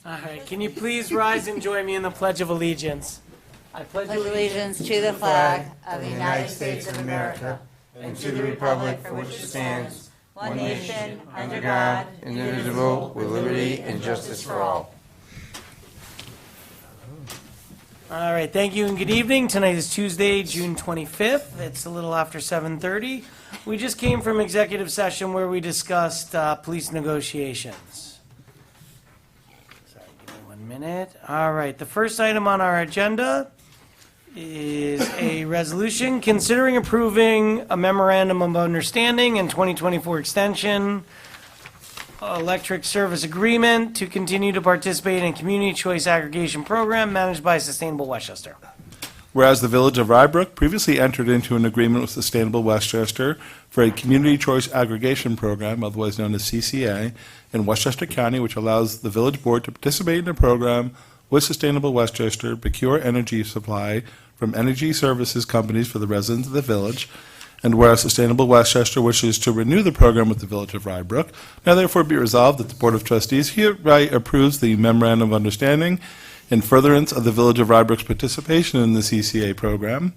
All right, can you please rise and join me in the Pledge of Allegiance? I pledge Pledge allegiance to the flag of the United States of America and to the republic for which it stands, one nation, under God, indivisible, with liberty and justice for all. All right, thank you and good evening. Tonight is Tuesday, June 25th. It's a little after 7:30. We just came from executive session where we discussed police negotiations. Sorry, give me 1 minute. All right, the first item on our agenda is a resolution considering approving a memorandum of understanding and 2024 extension electric service agreement to continue to participate in community choice aggregation program managed by Sustainable Westchester. Whereas the Village of Rybrook previously entered into an agreement with Sustainable Westchester for a community choice aggregation program, otherwise known as CCA, in Westchester County, which allows the village board to participate in the program with Sustainable Westchester, procure energy supply from energy services companies for the residents of the village. And whereas Sustainable Westchester wishes to renew the program with the Village of Rybrook, now therefore be resolved that the Board of Trustees hereby approves the memorandum of understanding in furtherance of the Village of Rybrook's participation in the CCA program,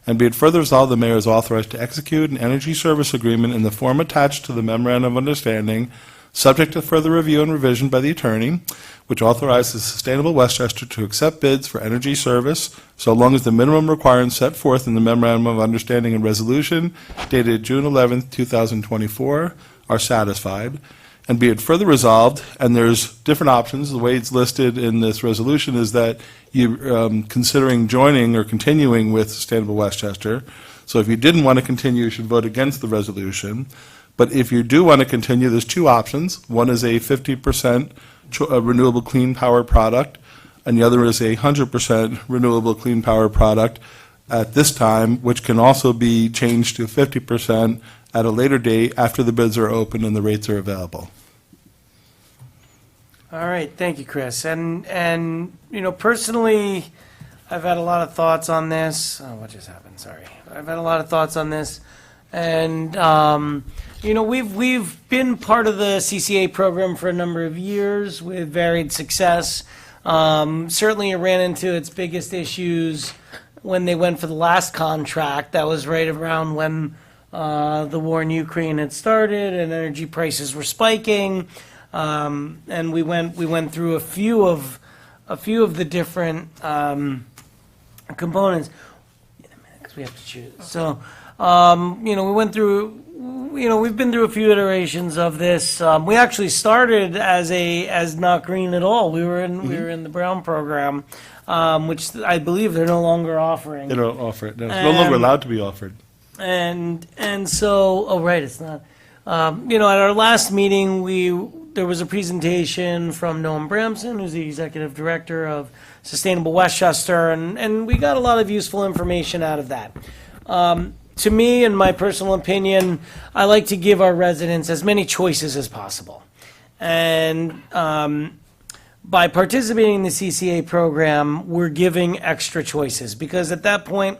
and be it further resolved the mayor is authorized to execute an energy service agreement in the form attached to the memorandum of understanding, subject to further review and revision by the attorney, which authorizes Sustainable Westchester to accept bids for energy service so long as the minimum requirements set forth in the memorandum of understanding and resolution dated June 11, 2024 are satisfied. And be it further resolved, and there's different options, the way it's listed in this resolution is that you're considering joining or continuing with Sustainable Westchester. So if you didn't want to continue, you should vote against the resolution. But if you do want to continue, there's two options. One is a 50% renewable clean power product, and the other is a 100% renewable clean power product at this time, which can also be changed to 50% at a later date after the bids are open and the rates are available. All right, thank you, Chris. And you know, personally, I've had a lot of thoughts on this. Oh, what just happened? Sorry. I've had a lot of thoughts on this. And, you know, we've been part of the CCA program for a number of years with varied success. Certainly it ran into its biggest issues when they went for the last contract. That was right around when the war in Ukraine had started and energy prices were spiking. And we went through a few of the different components. In a minute, 'cause we have to choose. So, you know, we've been through a few iterations of this. We actually started as not green at all. We were in the Brown program, which I believe they're no longer offering. They don't offer it. No, it's no longer allowed to be offered. And so, oh, right, it's not. You know, at our last meeting, there was a presentation from Noam Bramson, who's the executive director of Sustainable Westchester, and we got a lot of useful information out of that. To me, in my personal opinion, I like to give our residents as many choices as possible. And by participating in the CCA program, we're giving extra choices, because at that point,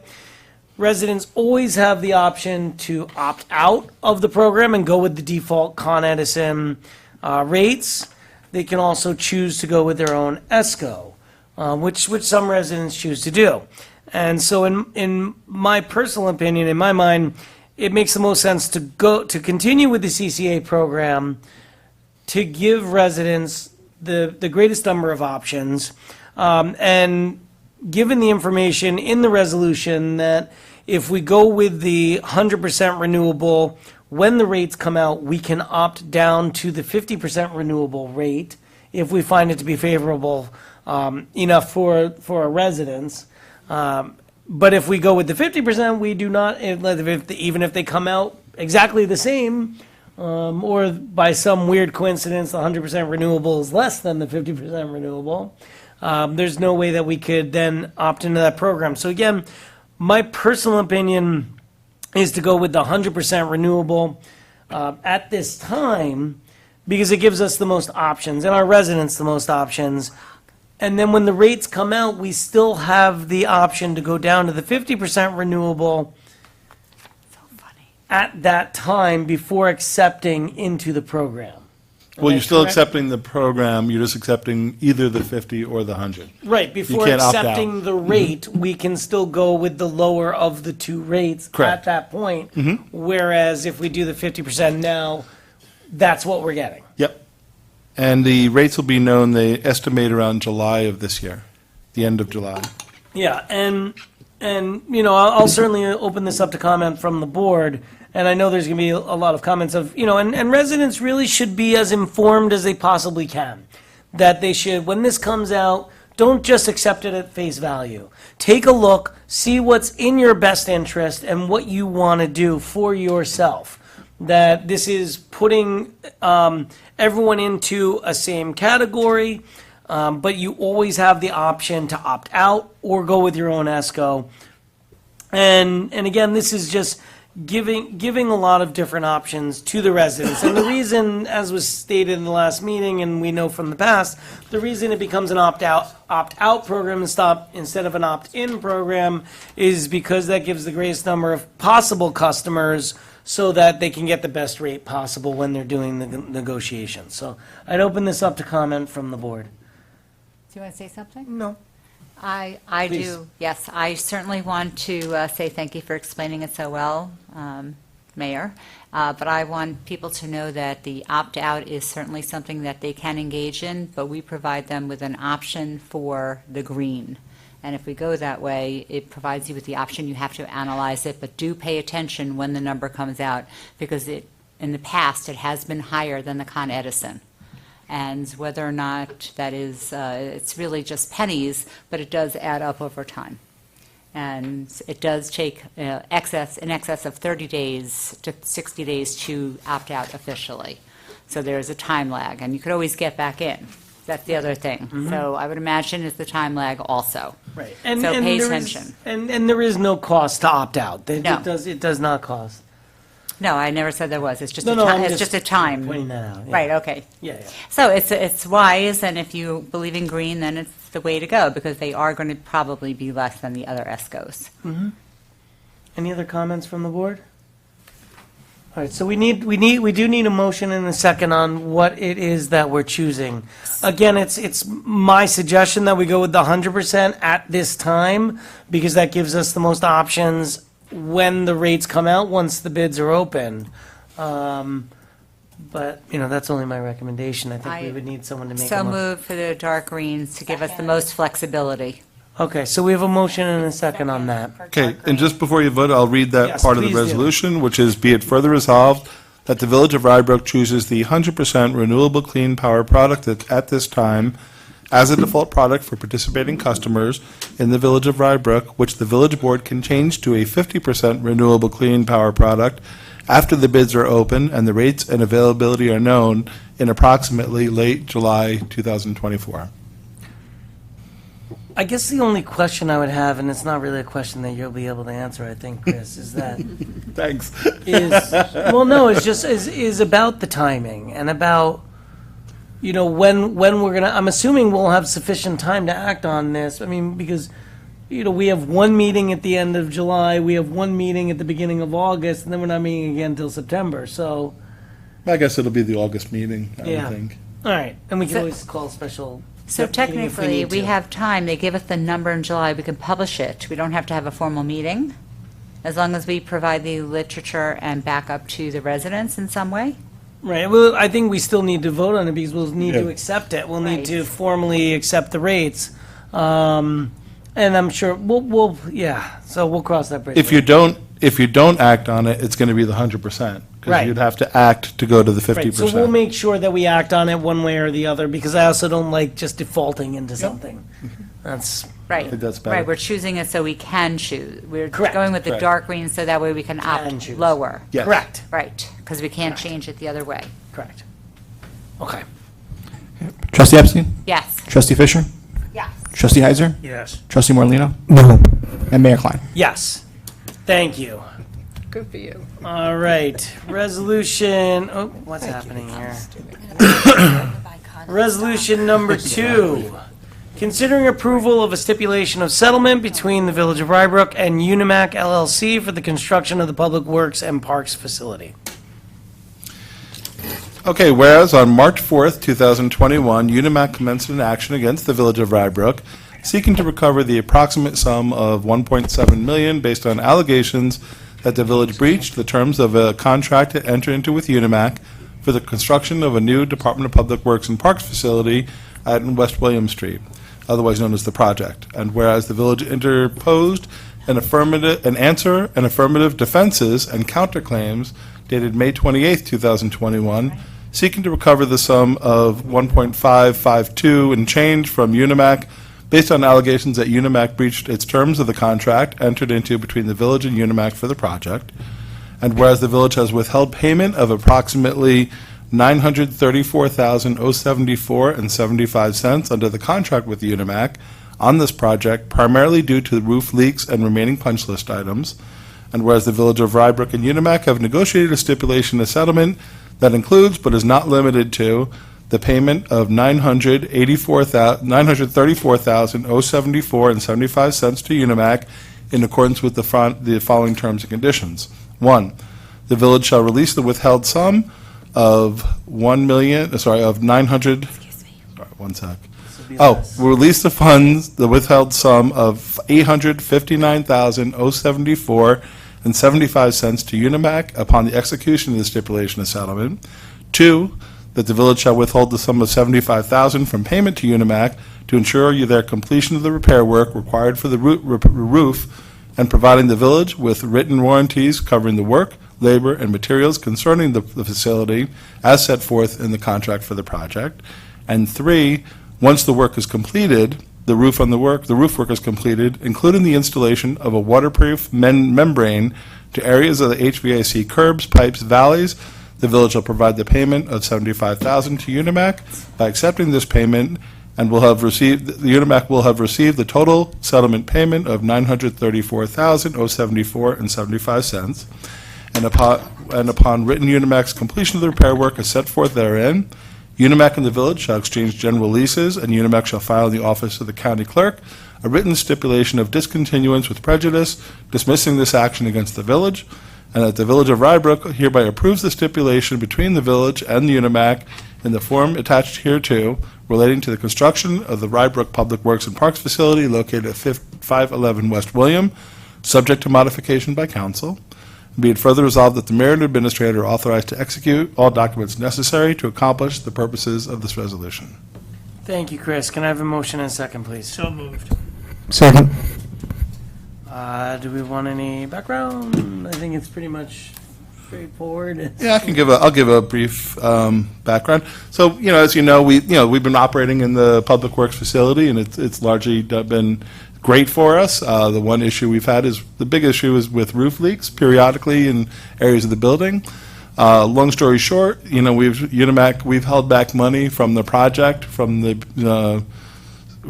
residents always have the option to opt out of the program and go with the default Con Edison rates. They can also choose to go with their own ESCO, which some residents choose to do. And so in my personal opinion, in my mind, it makes the most sense to continue with the CCA program, to give residents the greatest number of options, and given the information in the resolution that if we go with the 100% renewable, when the rates come out, we can opt down to the 50% renewable rate if we find it to be favorable enough for our residents. But if we go with the 50%, we do not, even if they come out exactly the same, or by some weird coincidence, the 100% renewable is less than the 50% renewable, there's no way that we could then opt into that program. So again, my personal opinion is to go with the 100% renewable at this time, because it gives us the most options and our residents the most options. And then when the rates come out, we still have the option to go down to the 50% renewable at that time before accepting into the program. Well, you're that still correct? accepting the program, you're just accepting either the 50 or the 100. Right, before can't opt out. accepting the rate, we can still go with the lower of the two rates at Correct. that point. Whereas if we do the 50% now, that's what we're getting. Yep. And the rates will be known, they estimate around July of this year, the end of July. Yeah, and you know, I'll certainly open this up to comment from the board, and I know there's going to be a lot of comments of, you know, and residents really should be as informed as they possibly can. That they should, when this comes out, don't just accept it at face value. Take a look, see what's in your best interest and what you want to do for yourself. That this is putting everyone into a same category, but you always have the option to opt out or go with your own ESCO. And again, this is just giving a lot of different options to the residents. And the reason, as was stated in the last meeting, and we know from the past, the reason it becomes an opt-out program instead of an opt-in program is because that gives the greatest number of possible customers so that they can get the best rate possible when they're doing the negotiations. So I'd open this up to comment from the board. Do you want to say something? No. I Please. do, yes. I certainly want to say thank you for explaining it so well, Mayor. But I want people to know that the opt-out is certainly something that they can engage in, but we provide them with an option for the green. And if we go that way, it provides you with the option. You have to analyze it, but do pay attention when the number comes out, because in the past, it has been higher than the Con Edison. And whether or not that is, it's really just pennies, but it does add up over time. And it does take in excess of 30 days to 60 days to opt out officially. So there's a time lag, and you could always get back in. That's the other thing. So I would imagine it's the time lag also. Right. So pay there is- attention. And there is no cost to opt out. No. It does not cost. No, I never said there was. It's just No, a no, time. I'm It's just a time. pointing that out. yeah. Right, okay. Yeah, yeah. So it's wise, and if you believe in green, then it's the way to go, because they are going to probably be less than the other ESCOs. Any other comments from the board? All right, so we do need a motion and a second on what it is that we're choosing. Again, it's my suggestion that we go with the 100% at this time, because that gives us the most options when the rates come out, once the bids are open. But, you know, that's only my recommendation. I think we would need someone to make a So motion. move for the dark greens to give us the most flexibility. Okay, so we have a motion and a second on that. Okay, and just before you vote, I'll read that Yes, part of the please do. resolution, which is, be it further resolved that the Village of Rybrook chooses the 100% renewable clean power product at this time as a default product for participating customers in the Village of Rybrook, which the village board can change to a 50% renewable clean power product after the bids are open and the rates and availability are known in approximately late July 2024. I guess the only question I would have, and it's not really a question that you'll be able to answer, I think, Chris, is that, Thanks. well, no, it's just, is about the timing and about, you know, when we're gonna, I'm assuming we'll have sufficient time to act on this. I mean, because, you know, we have one meeting at the end of July, we have one meeting at the beginning of August, and then we're not meeting again until September, so, I guess it'll be the August meeting, I Yeah. would think. all right. And we can So- always call a special. So meeting if we technically, need we to. have time. They give us the number in July. We can publish it. We don't have to have a formal meeting, as long as we provide the literature and backup to the residents in some way. Right, well, I think we still need to vote on it because we'll need to Yeah. accept it. We'll need Right. to formally accept the rates. And I'm sure, yeah, so we'll cross that bridge. If you don't act on it, it's going to be the 100%. Because Right. you'd have to act to go to the Right, so 50%. we'll make sure that we act on it one way or the other, because I also don't like just defaulting into something. That's, Right. think that's better. Right, we're choosing it so we can choose. We're Correct. going with the Correct. dark green so that way we can Can opt choose. lower. Yes. correct, Right, because we can't change it the other way. correct. Okay. Trustee Epstein? Yes. Trustee Fisher? Yes. Trustee Heiser? Yes. Trustee Morlino? No. And Mayor Klein? Yes, thank you. Good for you. All right, resolution, oh, what's happening here? Resolution number 2, considering approval of a stipulation of settlement between the Village of Rybrook and Unimac LLC for the construction of the Public Works and Parks facility. Okay, whereas on March 4th, 2021, UNIMAC commenced an action against the Village of Rybrook, seeking to recover the approximate sum of $1.7 million based on allegations that the village breached the terms of a contract it entered into with UNIMAC for the construction of a new Department of Public Works and Parks facility at West William Street, otherwise known as the project. And whereas the village interposed an affirmative defenses and counterclaims dated May 28, 2021, seeking to recover the sum of $1.552 and change from UNIMAC based on allegations that UNIMAC breached its terms of the contract entered into between the village and UNIMAC for the project. And whereas the village has withheld payment of approximately $934,074.75 under the contract with UNIMAC on this project, primarily due to roof leaks and remaining punch list items. And whereas the Village of Rybrook and UNIMAC have negotiated a stipulation of settlement that includes, but is not limited to, the payment of $934,074.75 to UNIMAC in accordance with the following terms and conditions. 1, the village shall release the withheld sum of release the funds, the withheld sum of $859,074.75 to UNIMAC upon the execution of the stipulation of settlement. 2, that the village shall withhold the sum of $75,000 from payment to UNIMAC to ensure their completion of the repair work required for the roof and providing the village with written warranties covering the work, labor, and materials concerning the facility as set forth in the contract for the project. And 3, once the work is completed, the roof work is completed, including the installation of a waterproof membrane to areas of the HVAC curbs, pipes, valleys, the village will provide the payment of $75,000 to UNIMAC. By accepting this payment, UNIMAC will have received the total settlement payment of $934,074.75. And upon written UNIMAC's completion of the repair work as set forth therein, UNIMAC and the village shall exchange general leases, and UNIMAC shall file in the office of the county clerk a written stipulation of discontinuance with prejudice, dismissing this action against the village, and that the Village of Rybrook hereby approves the stipulation between the village and the UNIMAC in the form attached hereto relating to the construction of the Rybrook Public Works and Parks facility located at 511 West William, subject to modification by council. Be it further resolved that the mayor and administrator are authorized to execute all documents necessary to accomplish the purposes of this resolution. Thank you, Chris. Can I have a motion and a second, please? So moved. Second. Do we want any background? I think it's pretty much straightforward. Yeah, I'll give a brief background. So, as you know, we've been operating in the Public Works facility, and it's largely been great for us. The one issue we've had the big issue is with roof leaks periodically in areas of the building. Long story short, we've held back money from the project,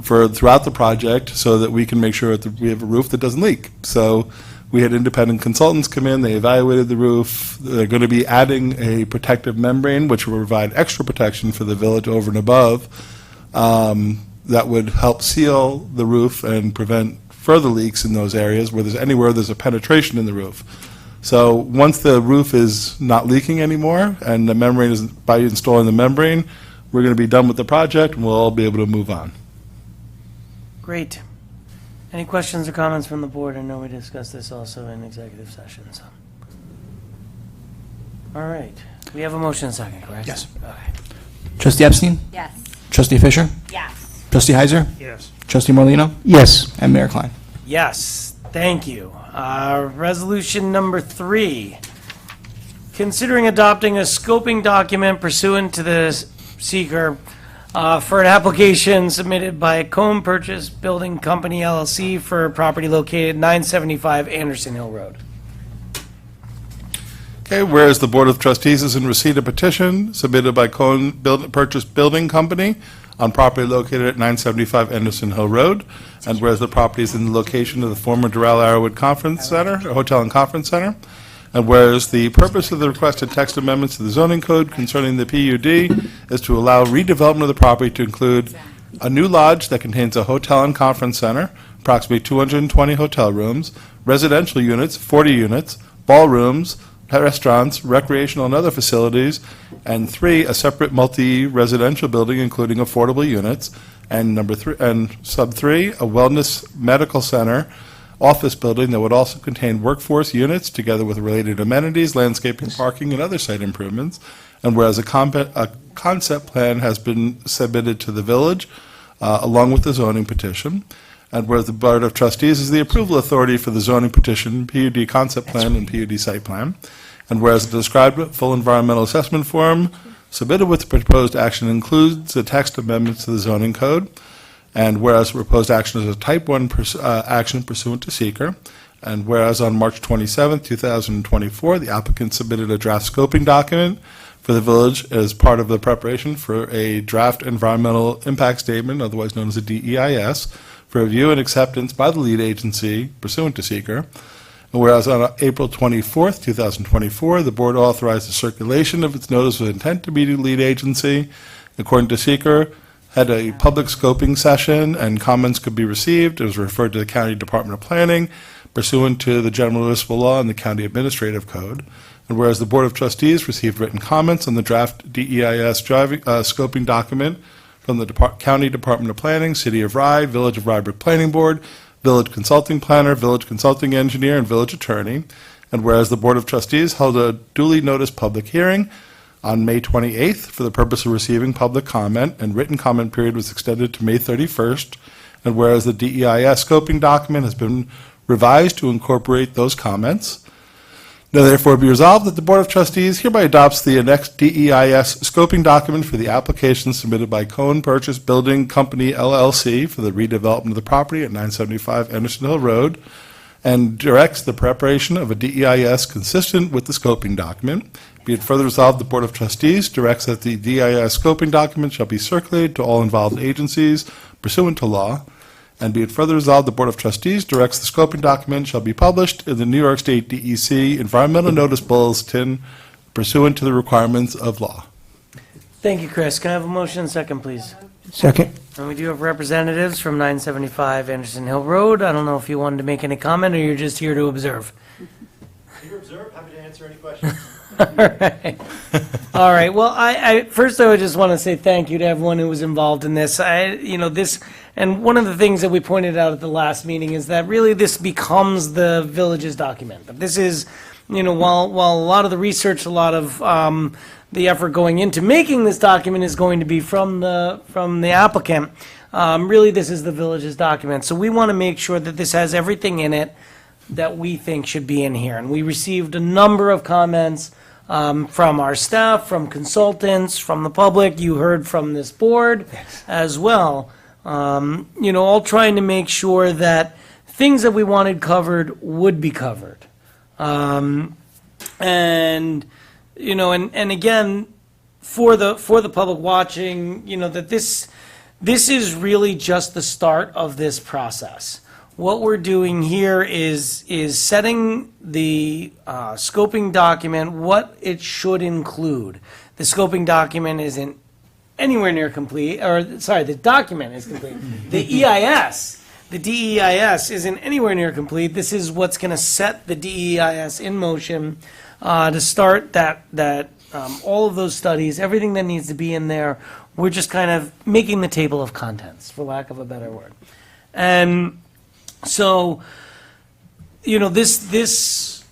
throughout the project, so that we can make sure that we have a roof that doesn't leak. So we had independent consultants come in, they evaluated the roof. They're going to be adding a protective membrane, which will provide extra protection for the village over and above, that would help seal the roof and prevent further leaks in those areas where there's a penetration in the roof. So once the roof is not leaking anymore, and the membrane is, by installing the membrane, we're going to be done with the project, and we'll all be able to move on. Great. Any questions or comments from the board? I know we discussed this also in executive session, so. All right. We have a motion and a second, correct? Yes. Okay. Trustee Epstein? Yes. Trustee Fisher? Yes. Trustee Heiser? Yes. Trustee Morlino, Yes. And Mayor Klein. Yes, thank you. Resolution number 3, considering adopting a scoping document pursuant to the seeker for an application submitted by Cone Purchase Building Company LLC for property located 975 Anderson Hill Road. Okay, whereas the Board of Trustees is in receipt of petition submitted by Cone Purchase Building Company on property located at 975 Anderson Hill Road, and whereas the property is in the location of the former Doral Arrowwood Conference Center, Hotel and Conference Center, and whereas the purpose of the requested text amendments to the zoning code concerning the PUD is to allow redevelopment of the property to include a new lodge that contains a hotel and conference center, approximately 220 hotel rooms, residential units, 40 units, ballrooms, restaurants, recreational and other facilities, and 3, a separate multi-residential building including affordable units, and sub 3, a wellness medical center office building that would also contain workforce units together with related amenities, landscaping, parking, and other site improvements. And whereas a concept plan has been submitted to the village along with the zoning petition, and whereas the Board of Trustees is the approval authority for the zoning petition, PUD concept plan, and PUD site plan, and whereas the described full environmental assessment form submitted with the proposed action includes the text amendments to the zoning code, and whereas the proposed action is a type 1 action pursuant to seeker, and whereas on March 27, 2024, the applicant submitted a draft scoping document for the village as part of the preparation for a draft environmental impact statement, otherwise known as a DEIS, for review and acceptance by the lead agency pursuant to seeker. And whereas on April 24, 2024, the board authorized the circulation of its notice of intent to be the lead agency, according to seeker, had a public scoping session and comments could be received. It was referred to the County Department of Planning pursuant to the General Municipal Law and the County Administrative Code. And whereas the Board of Trustees received written comments on the draft DEIS scoping document from the County Department of Planning, City of Rye, Village of Rybrook Planning Board, Village Consulting Planner, Village Consulting Engineer, and Village Attorney. And whereas the Board of Trustees held a duly noticed public hearing on May 28th for the purpose of receiving public comment, and written comment period was extended to May 31st. And whereas the DEIS scoping document has been revised to incorporate those comments, now therefore be resolved that the Board of Trustees hereby adopts the annexed DEIS scoping document for the application submitted by Cohen Purchase Building Company LLC for the redevelopment of the property at 975 Anderson Hill Road, and directs the preparation of a DEIS consistent with the scoping document. Be it further resolved, the Board of Trustees directs that the DEIS scoping document shall be circulated to all involved agencies pursuant to law. And be it further resolved, the Board of Trustees directs the scoping document shall be published in the New York State DEC Environmental Notice Bulletin pursuant to the requirements of law. Thank you, Chris. Can I have a motion second, please? Second. And we do have representatives from 975 Anderson Hill Road. I don't know if you wanted to make any comment or you're just here to observe. Here, observe, happy to answer any questions. All right. Well, first I would just want to say thank you to everyone who was involved in this. And one of the things that we pointed out at the last meeting is that really this becomes the village's document. But this is, while a lot of the research, a lot of the effort going into making this document is going to be from the applicant, really this is the village's document. So we want to make sure that this has everything in it that we think should be in here. And we received a number of comments from our staff, from consultants, from the public. You heard from this board as well. All trying to make sure that things that we wanted covered would be covered. And again, for the public watching, that this is really just the start of this process. What we're doing here is setting the scoping document, what it should include. The scoping document isn't anywhere near complete, the document is complete. The EIS, the DEIS isn't anywhere near complete. This is what's going to set the DEIS in motion to start that all of those studies, everything that needs to be in there. We're just kind of making the table of contents, for lack of a better word. And so, this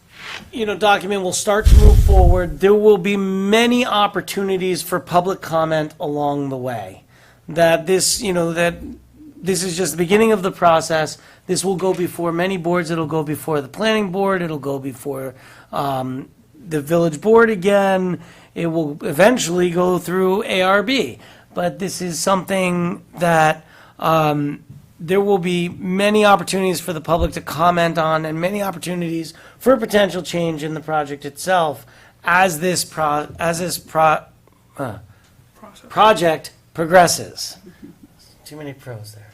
document will start to move forward. There will be many opportunities for public comment along the way. That this is just the beginning of the process. This will go before many boards. It'll go before the planning board. It'll go before the village board again. It will eventually go through ARB. But this is something that there will be many opportunities for the public to comment on and many opportunities for potential change in the project itself as this project progresses. Too many pros there.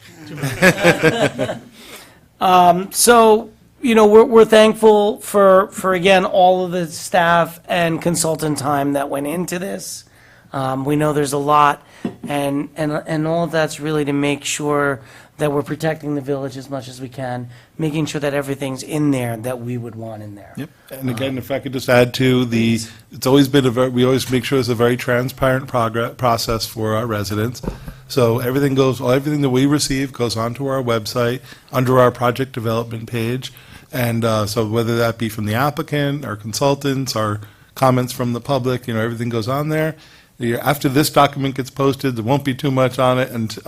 So, we're thankful for again, all of the staff and consultant time that went into this. We know there's a lot, and all of that's really to make sure that we're protecting the village as much as we can, making sure that everything's in there that we would want in there. Yep. And again, if I could just add to it's always been we always make sure it's a very transparent process for our residents. So everything that we receive goes onto our website under our project development page. And so whether that be from the applicant, our consultants, our comments from the public, everything goes on there. After this document gets posted, there won't be too much on it and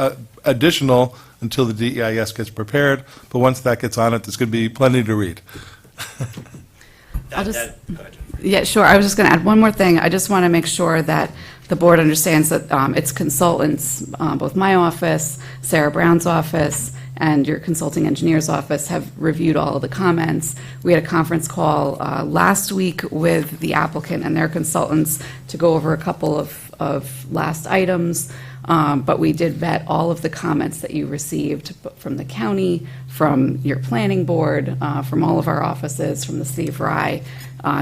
additional until the DEIS gets prepared. But once that gets on it, there's going to be plenty to read. I'll just- Go ahead, Jennifer. Yeah, sure. I was just going to add one more thing. I just want to make sure that the board understands that its consultants, both my office, Sarah Brown's office, and your consulting engineer's office have reviewed all of the comments. We had a conference call last week with the applicant and their consultants to go over a couple of last items, but we did vet all of the comments that you received from the county, from your planning board, from all of our offices, from the city of Rye,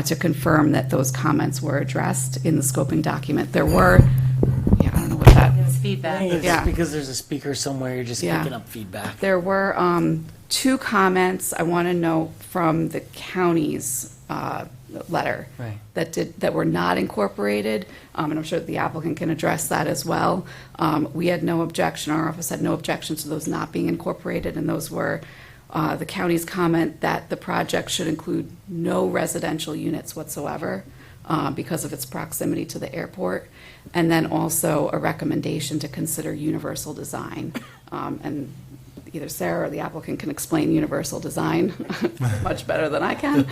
to confirm that those comments were addressed in the scoping document. There were, I don't know what that, It's I feedback. think it's Yeah. just because there's a speaker somewhere, you're just Yeah. picking up feedback. there were two comments I want to note from the county's letter Right. that were not incorporated, and I'm sure the applicant can address that as well. We had no objection, our office had no objection to those not being incorporated, and those were the county's comment that the project should include no residential units whatsoever because of its proximity to the airport, and then also a recommendation to consider universal design. And either Sarah or the applicant can explain universal design much better than I can.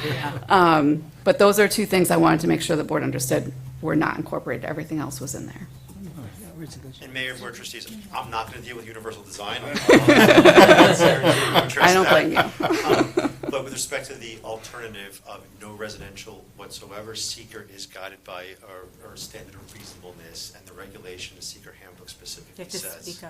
But those are two things I wanted to make sure the board understood were not incorporated. Everything else was in there. And Mayor, Board of Trustees, I'm not going to deal with universal design. I don't blame you. But with respect to the alternative of no residential whatsoever, seeker is guided by our standard of reasonableness, and the regulation, the seeker handbook specifically says.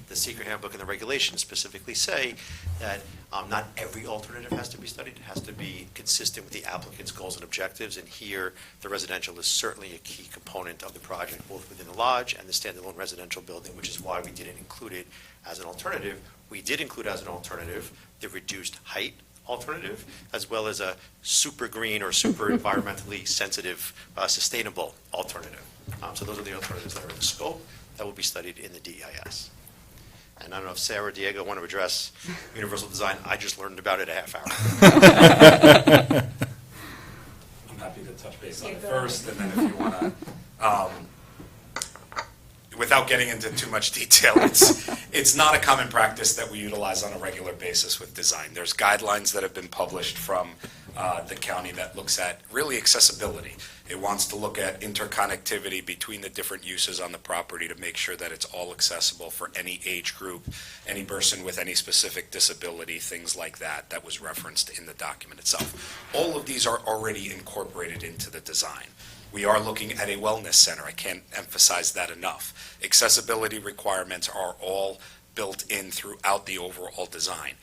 The seeker handbook and the regulations specifically say that not every alternative has to be studied. It has to be consistent with the applicant's goals and objectives. And here, the residential is certainly a key component of the project, both within the lodge and the standalone residential building, which is why we didn't include it as an alternative. We did include as an alternative the reduced height alternative, as well as a super green or super environmentally sensitive, sustainable alternative. So those are the alternatives that are in the scope that will be studied in the DEIS. And I don't know if Sarah or Diego want to address universal design. I just learned about it a half hour. I'm happy to touch base on it first, and then if you want to, without getting into too much detail, it's not a common practice that we utilize on a regular basis with design. There's guidelines that have been published from the county that looks at really accessibility. It wants to look at interconnectivity between the different uses on the property to make sure that it's all accessible for any age group, any person with any specific disability, things like that. That was referenced in the document itself. All of these are already incorporated into the design. We are looking at a wellness center. I can't emphasize that enough. Accessibility requirements are all built in throughout the overall design.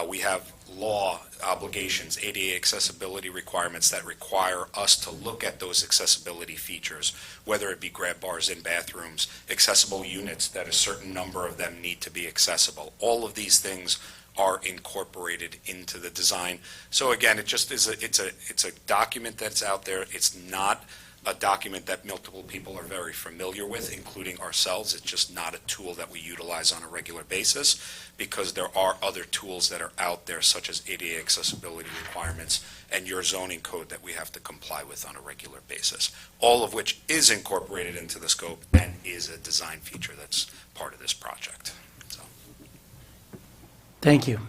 We have law obligations, ADA accessibility requirements that require us to look at those accessibility features, whether it be grab bars in bathrooms, accessible units that a certain number of them need to be accessible. All of these things are incorporated into the design. So again, it just is it's a document that's out there. It's not a document that multiple people are very familiar with, including ourselves. It's just not a tool that we utilize on a regular basis because there are other tools that are out there, such as ADA accessibility requirements and your zoning code that we have to comply with on a regular basis, all of which is incorporated into the scope and is a design feature that's part of this project. So. Thank you.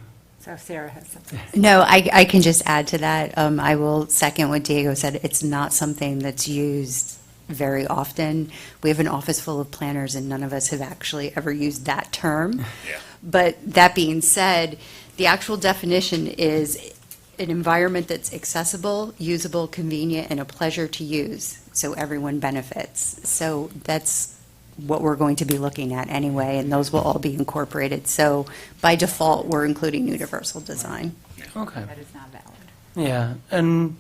So Sarah has something. No, I can just add to that. I will second what Diego said. It's not something that's used very often. We have an office full of planners, and none of us have actually ever used that term. Yeah. But that being said, the actual definition is an environment that's accessible, usable, convenient, and a pleasure to use, so everyone benefits. So that's what we're going to be looking at anyway, and those will all be incorporated. So by default, we're including universal design. Okay. That is not valid. Yeah, and,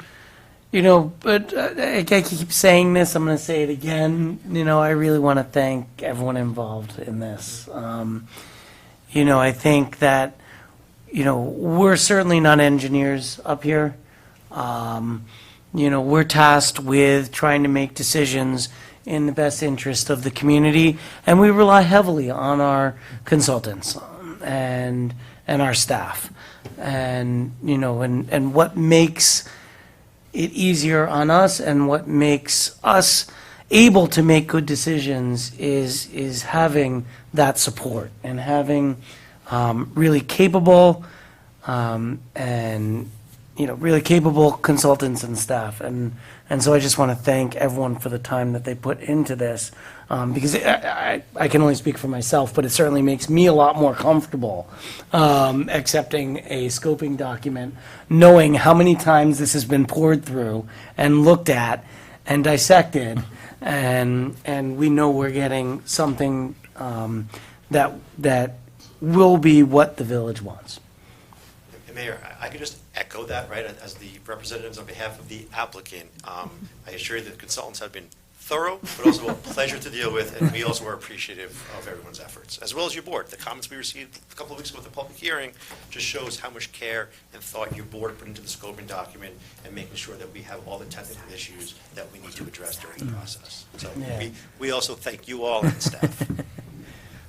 But I keep saying this, I'm going to say it again. I really want to thank everyone involved in this. I think that, we're certainly not engineers up here. We're tasked with trying to make decisions in the best interest of the community, and we rely heavily on our consultants and our staff. And, and what makes it easier on us and what makes us able to make good decisions is having that support and having really capable and really capable consultants and staff. And so I just want to thank everyone for the time that they put into this, because I can only speak for myself, but it certainly makes me a lot more comfortable accepting a scoping document, knowing how many times this has been poured through and looked at and dissected, and we know we're getting something that will be what the village wants. And Mayor, I could just echo that, right, as the representatives on behalf of the applicant. I assure you that the consultants have been thorough, but also a pleasure to deal with, and we also are appreciative of everyone's efforts, as well as your board. The comments we received a couple of weeks ago at the public hearing just shows how much care and thought your board put into the scoping document and making sure that we have all the technical issues that we need to address during the process. So Yeah. we also thank you all and staff.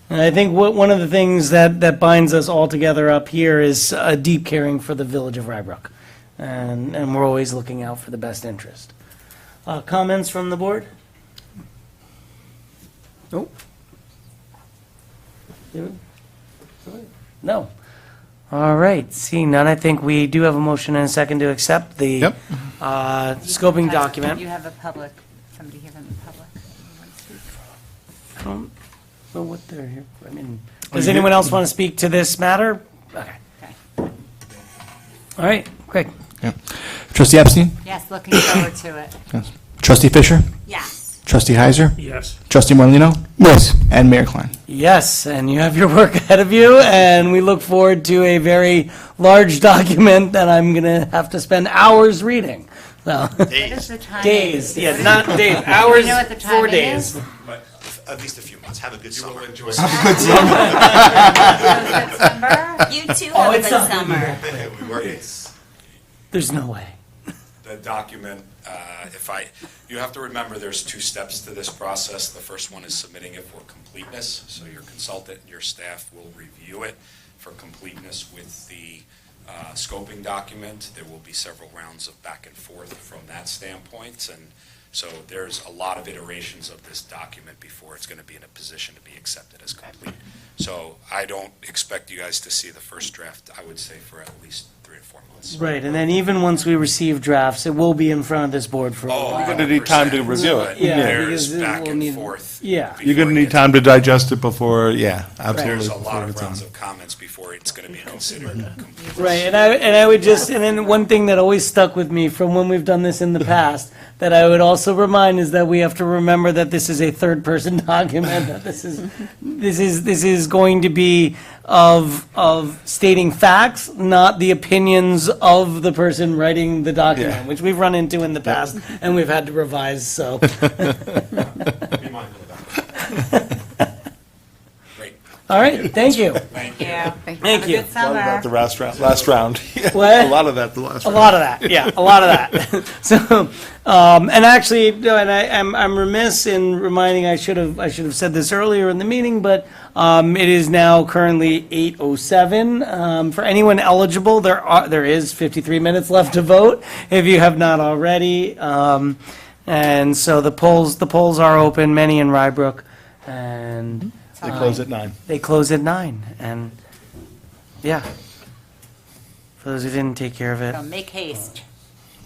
And I think one of the things that binds us all together up here is a deep caring for the village of Rybrook. And we're always looking out for the best interest. Comments from the board? Nope. No. All right, seeing none, I think we do have a motion and a second to accept the Yep. scoping document. You have somebody here from the public. I don't know what they're here for. I mean, does anyone else want to speak to this matter? Okay. Okay. All right, Craig. Trustee Epstein? Yes, looking forward to it. Yes. Trustee Fisher? Yes. Trustee Heiser? Yes. Trustee Morlino, Yes. And Mayor Klein. Yes, and you have your work ahead of you, and we look forward to a very large document that I'm going to have to spend hours reading. So, What is the time? days, yeah, not days, hours, know what the 4 timing days. is? But at least a few months. Have a good summer. September? You too Oh, have a it's good not- summer. We work. There's no way. The document, you have to remember there's 2 steps to this process. The first one is submitting it for completeness, so your consultant and your staff will review it for completeness with the scoping document. There will be several rounds of back and forth from that standpoint, and so there's a lot of iterations of this document before it's going to be in a position to be accepted as complete. So I don't expect you guys to see the first draft, I would say, for at least 3 or 4 months. Right, and then even once we receive drafts, it will be in front of this board for a while. You're gonna need time to review it. Yeah, There's because it back will and need- forth. yeah. before You're gonna it need gets- time to digest it before, yeah, absolutely. There's a before lot of it's on. rounds of comments before it's going to be considered complete. Right, and I would just, and then one thing that always stuck with me from when we've done this in the past, that I would also remind is that we have to remember that this is a third-person document, that this is going to be of stating facts, not the opinions of the person writing the document, Yeah. which we've run into in the past, and we've had to revise, so. Be mindful of that. Great. All right, thank you. Thank you. Yeah. Thank you. Good A lot of that summer. the last round. Yeah, What? A lot of that the last A round. lot of that, yeah, a lot of that. So, and actually, no, and I'm remiss in reminding, I should have said this earlier in the meeting, but it is now currently 8:07. For anyone eligible, there is 53 minutes left to vote, if you have not already. And so the polls are open, many in Rybrook, and They close at 9. they close at 9, and, yeah. For those who didn't take care of it. So make haste.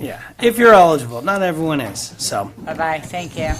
Yeah, if you're eligible. Not everyone is, so. Bye-bye, thank you.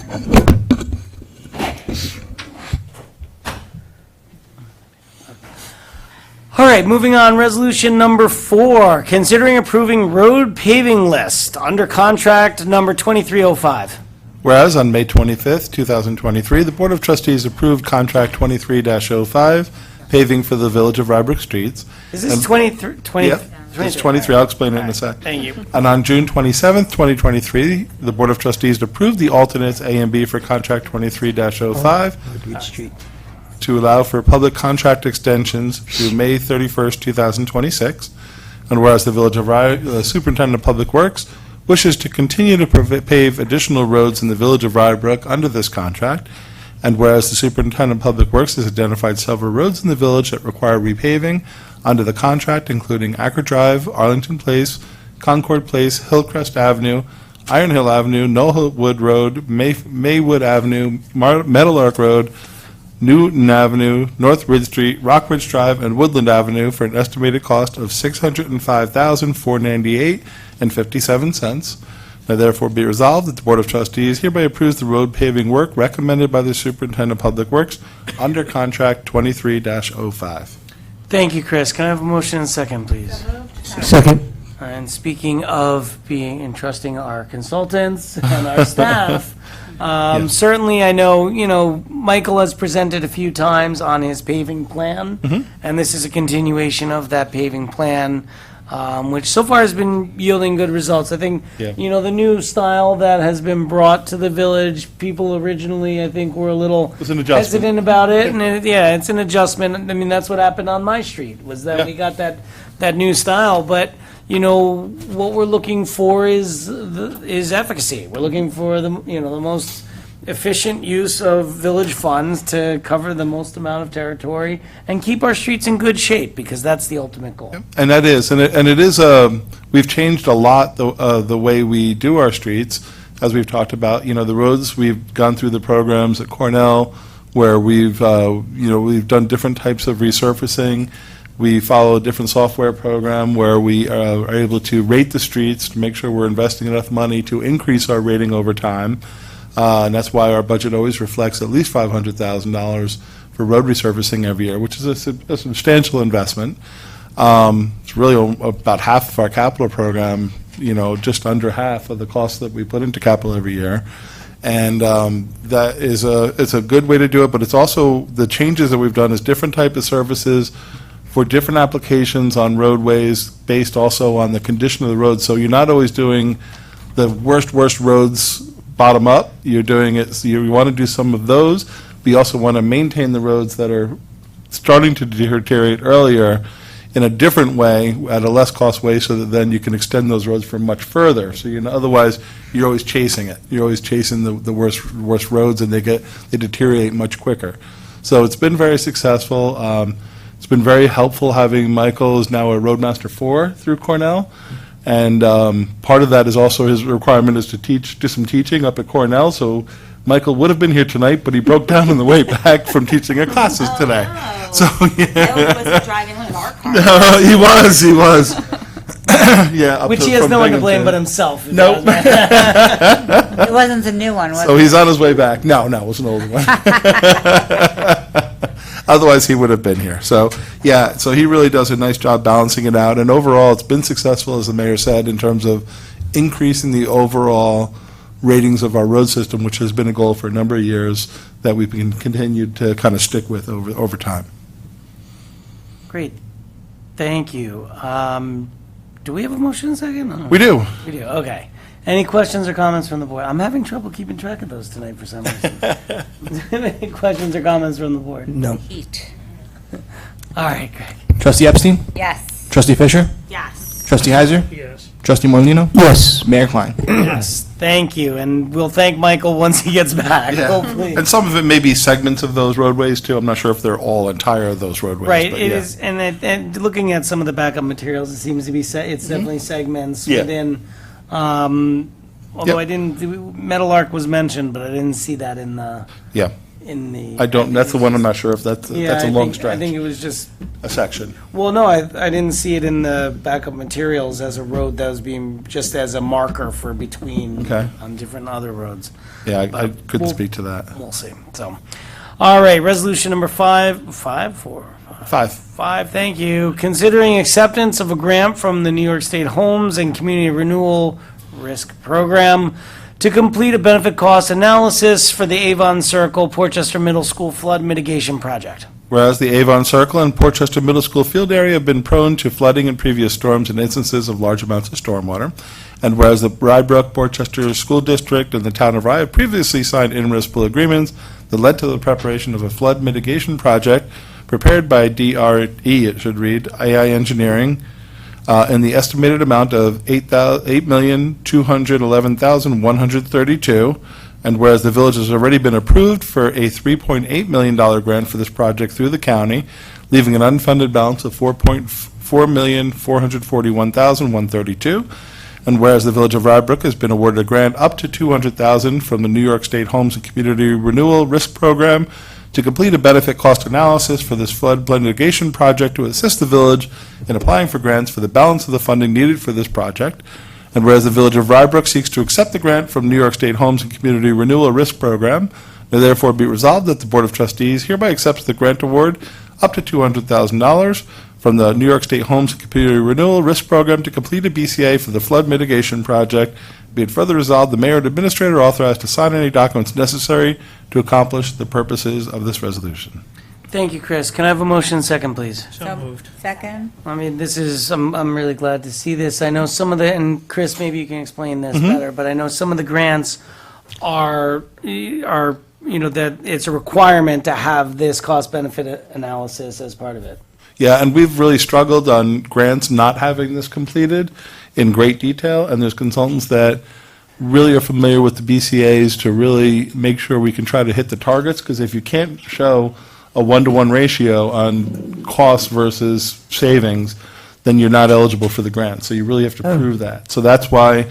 All right, moving on, resolution number 4, considering approving road paving list under contract number 2305. Whereas on May 25th, 2023, the Board of Trustees approved Contract 23-05, paving for the Village of Rybrook streets. Is this 23, 20? Yep. It's 23, I'll explain it in a sec. Thank you. And on June 27th, 2023, the Board of Trustees approved the alternates A and B for Contract 23-05 to allow for public contract extensions through May 31st, 2026. And whereas the Village of the Superintendent of Public Works wishes to continue to pave additional roads in the Village of Rybrook under this contract, and whereas the Superintendent of Public Works has identified several roads in the village that require repaving under the contract, including Acker Drive, Arlington Place, Concord Place, Hillcrest Avenue, Iron Hill Avenue, Knollwood Road, Maywood Avenue, Meadowlark Road, Newton Avenue, North Ridge Street, Rockridge Drive, and Woodland Avenue for an estimated cost of $605,498.57. Now therefore be resolved that the Board of Trustees hereby approves the road paving work recommended by the Superintendent of Public Works under contract 23-05. Thank you, Chris. Can I have a motion and second, please? Second. And speaking of being entrusting our consultants and our staff, certainly I know, Michael has presented a few times on his paving plan, and this is a continuation of that paving plan, which so far has been yielding good results. I think, Yeah. the new style that has been brought to the village, people originally, I think, were a little It's an adjustment. hesitant about it, and it's an adjustment. I mean, that's what happened on my street, was that Yeah. we got that new style, but what we're looking for is efficacy. We're looking for the most efficient use of village funds to cover the most amount of territory and keep our streets in good shape, because that's the ultimate goal. And that is, and it is, we've changed a lot the way we do our streets, as we've talked about. The roads, we've gone through the programs at Cornell where we've done different types of resurfacing. We follow a different software program where we are able to rate the streets to make sure we're investing enough money to increase our rating over time. And that's why our budget always reflects at least $500,000 for road resurfacing every year, which is a substantial investment. It's really about half of our capital program, just under half of the cost that we put into capital every year. And that is it's a good way to do it, but it's also, the changes that we've done is different type of services for different applications on roadways, based also on the condition of the road. So you're not always doing the worst roads bottom up. You're doing it, so you want to do some of those, but you also want to maintain the roads that are starting to deteriorate earlier in a different way, at a less cost way, so that then you can extend those roads for much further. So otherwise, you're always chasing it. You're always chasing the worst roads, and they deteriorate much quicker. So it's been very successful. It's been very helpful having Michael is now a Roadmaster 4 through Cornell. And part of that is also his requirement is to do some teaching up at Cornell. So Michael would have been here tonight, but he broke down on the way back from teaching our classes today. So, yeah. wasn't driving in our car. No, he was. Yeah. up Which he has from no one to blame Binghamton. but himself. Nope. It wasn't a new one, was So it? he's on his way back. No, it was an old one. Otherwise, he would have been here. So, yeah, so he really does a nice job balancing it out. And overall, it's been successful, as the mayor said, in terms of increasing the overall ratings of our road system, which has been a goal for a number of years that we've been continued to kind of stick with over time. Great. Thank you. Do we have a motion and second? We do. We do, okay. Any questions or comments from the board? I'm having trouble keeping track of those tonight for some reason. Any questions or comments from the board? No. Heat. All right, Greg. Trustee Epstein? Yes. Trustee Fisher? Yes. Trustee Heiser? Yes. Trustee Morlino, yes. Mayor Klein? Yes, thank you, and we'll thank Michael once he gets back, hopefully. And some of it may be segments of those roadways, too. I'm not sure if they're all entire of those roadways. Right, but it yeah. is, and looking at some of the backup materials, it seems to be, it's definitely segments Yeah. within, although Yep. I didn't, Meadowlark was mentioned, but I didn't see that in the, Yeah, in I don't, that's the one I'm not sure if that's Yeah, a I long think- stretch, I think it was just, a section. well, no, I didn't see it in the backup materials as a road that was being, just as a marker for between Okay. on different other roads. Yeah, I But couldn't we'll- speak to that. We'll see, so. All right, resolution number five, thank you. Considering acceptance of a grant from the New York State Homes and Community Renewal Risk Program to complete a benefit cost analysis for the Avon Circle Portchester Middle School Flood Mitigation Project. Whereas the Avon Circle and Portchester Middle School field area have been prone to flooding in previous storms and instances of large amounts of stormwater. And whereas the Rybrook, Portchester School District, and the town of Rye have previously signed intermunicipal agreements that led to the preparation of a flood mitigation project prepared by DRE, it should read, AI Engineering, in the estimated amount of $8,211,132. And whereas the village has already been approved for a $3.8 million grant for this project through the county, leaving an unfunded balance of $4,441,132. And whereas the Village of Rybrook has been awarded a grant up to $200,000 from the New York State Homes and Community Renewal Risk Program to complete a benefit cost analysis for this flood mitigation project to assist the village in applying for grants for the balance of the funding needed for this project. And whereas the Village of Rybrook seeks to accept the grant from New York State Homes and Community Renewal Risk Program, now therefore be resolved that the Board of Trustees hereby accepts the grant award up to $200,000 from the New York State Homes and Community Renewal Risk Program to complete a BCA for the flood mitigation project. Be it further resolved, the mayor and administrator are authorized to sign any documents necessary to accomplish the purposes of this resolution. Thank you, Chris. Can I have a motion second, please? So moved. Second? I mean, this is, I'm really glad to see this. I know some of the, and Chris, maybe you can explain this better, but I know some of the grants are, that it's a requirement to have this cost-benefit analysis as part of it. Yeah, and we've really struggled on grants not having this completed in great detail, and there's consultants that really are familiar with the BCAs to really make sure we can try to hit the targets, because if you can't show a one-to-one ratio on costs versus savings, then you're not eligible for the grant. So you really have to prove that. So that's why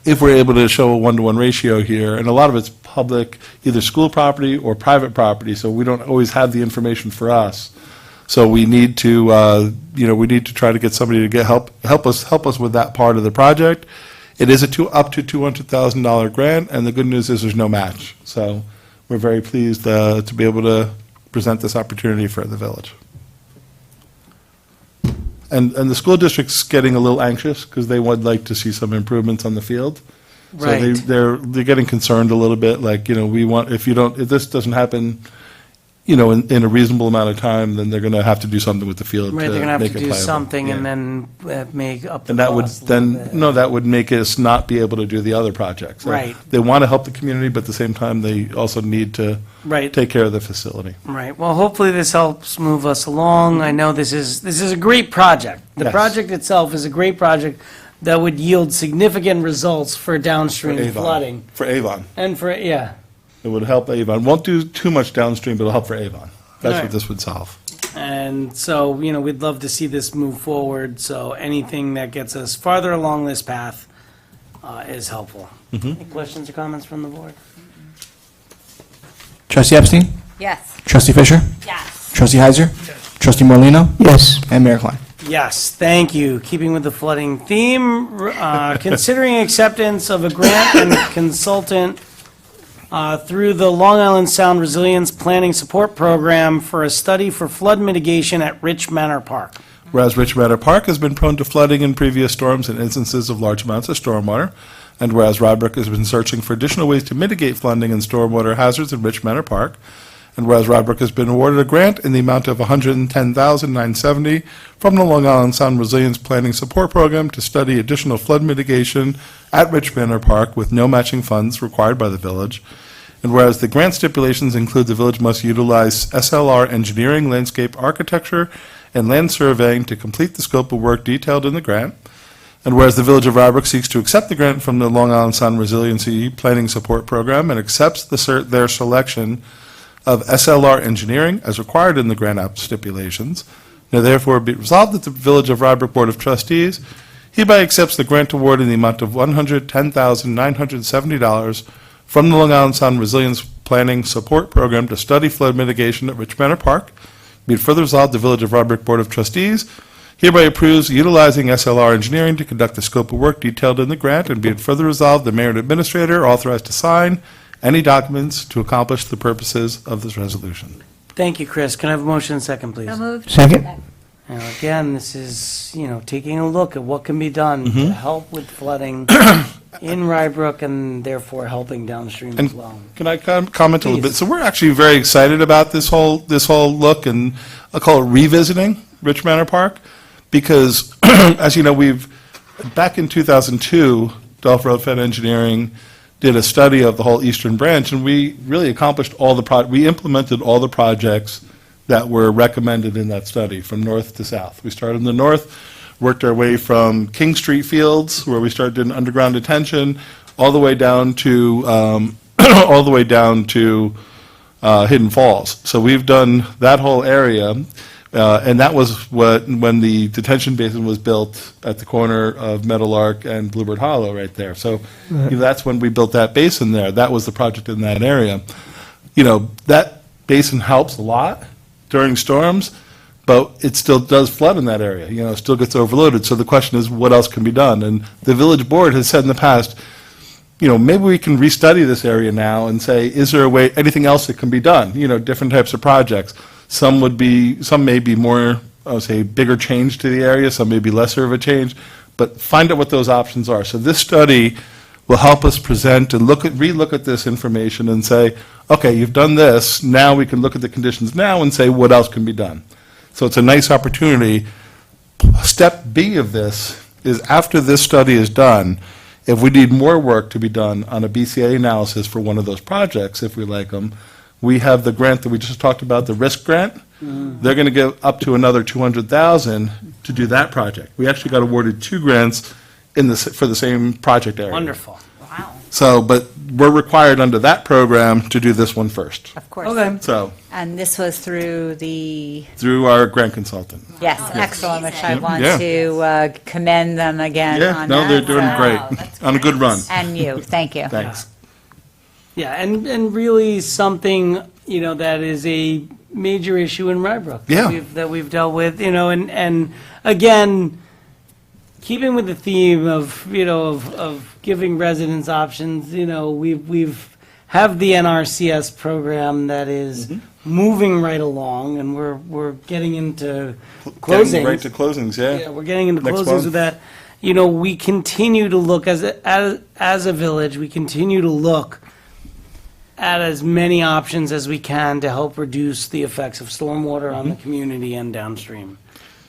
if we're able to show a one-to-one ratio here, and a lot of it's public, either school property or private property, so we don't always have the information for us. So we need to, we need to try to get somebody to help us with that part of the project. It is up to $200,000 grant, and the good news is there's no match. So we're very pleased to be able to present this opportunity for the village. And the school district's getting a little anxious because they would like to see some improvements on the field. Right. So they're getting concerned a little bit, like, we want, if this doesn't happen, in a reasonable amount of time, then they're going to have to do something with the field Right, to they're going to make have it to do playable. something and Yeah. then make up the And that would cost a little then, bit. no, that would make us not be able to do the other projects. So Right. They want to help the community, but at the same time, they also need to Right. take care of the facility. Right, well, hopefully this helps move us along. I know this is a great project. The Yes. project itself is a great project that would yield significant results for downstream Avon. flooding. For Avon. And for, yeah, It would help Avon. Won't do too much downstream, but it'll help for Avon. That's Right. what this would solve. and so, we'd love to see this move forward, so anything that gets us farther along this path is helpful. Any questions or comments from the board? Trustee Epstein? Yes. Trustee Fisher? Yes. Trustee Heiser? Trustee Morlino, Yes. And Mayor Klein. Yes, thank you. Keeping with the flooding theme, considering acceptance of a grant and consultant through the Long Island Sound Resilience Planning Support Program for a study for flood mitigation at Rich Manor Park. Whereas Rich Manor Park has been prone to flooding in previous storms and instances of large amounts of stormwater, and whereas Rybrook has been searching for additional ways to mitigate flooding and stormwater hazards in Rich Manor Park, and whereas Rybrook has been awarded a grant in the amount of $110,970 from the Long Island Sound Resilience Planning Support Program to study additional flood mitigation at Rich Manor Park with no matching funds required by the village. And whereas the grant stipulations include the village must utilize SLR engineering, landscape architecture, and land surveying to complete the scope of work detailed in the grant. And whereas the Village of Rybrook seeks to accept the grant from the Long Island Sound Resiliency Planning Support Program and accepts their selection of SLR engineering as required in the grant app stipulations. Now therefore be resolved that the Village of Rybrook Board of Trustees hereby accepts the grant award in the amount of $110,970 from the Long Island Sound Resilience Planning Support Program to study flood mitigation at Rich Manor Park. Be it further resolved, the Village of Rybrook Board of Trustees hereby approves utilizing SLR engineering to conduct the scope of work detailed in the grant, and be it further resolved, the mayor and administrator are authorized to sign any documents to accomplish the purposes of this resolution. Thank you, Chris. Can I have a motion and second, please? So moved. Second? Now, again, this is, taking a look at what can be done to help with flooding. in Rybrook and therefore helping downstream as well. Can I comment a little bit? Please. So we're actually very excited about this whole look, and I'll call it revisiting Rich Manor Park, because as you know, back in 2002, Dolph Road Fed Engineering did a study of the whole eastern branch, and we really accomplished we implemented all the projects that were recommended in that study from north to south. We started in the north, worked our way from King Street Fields, where we started doing underground detention, all the way down to Hidden Falls. So we've done that whole area, and that was when the detention basin was built at the corner of Meadowlark and Bluebird Hollow right there. So that's when we built that basin there. That was the project in that area. That basin helps a lot during storms, but it still does flood in that area. It still gets overloaded. So the question is, what else can be done? And the village board has said in the past, maybe we can restudy this area now and say, is there anything else that can be done? Different types of projects. Some may be more, I would say, bigger change to the area, some may be lesser of a change, but find out what those options are. So this study will help us present and relook at this information and say, okay, you've done this, now we can look at the conditions now and say what else can be done. So it's a nice opportunity. Step B of this is, after this study is done, if we need more work to be done on a BCA analysis for one of those projects, if we like them, we have the grant that we just talked about, the risk grant. They're going to give up to another $200,000 to do that project. We actually got awarded 2 grants for the same project area. Wonderful. Wow. So, but we're required under that program to do this one first. Of course. Okay. So, And this was through through our grant consultant. yes, excellent, which I want Yeah. to commend them again Yeah, on no, that. they're doing So- great. On a good run. And you, thank you. Thanks. Yeah, and really something, that is a major issue in Rybrook. Yeah. That we've dealt with, and again, keeping with the theme of, of giving residents options, we've have the NRCS program that is moving right along, and we're getting into closings. Getting right to closings, yeah. Yeah, we're getting into Next closings month. with that. We continue to look as a village, we continue to look at as many options as we can to help reduce the effects of stormwater on the community and downstream.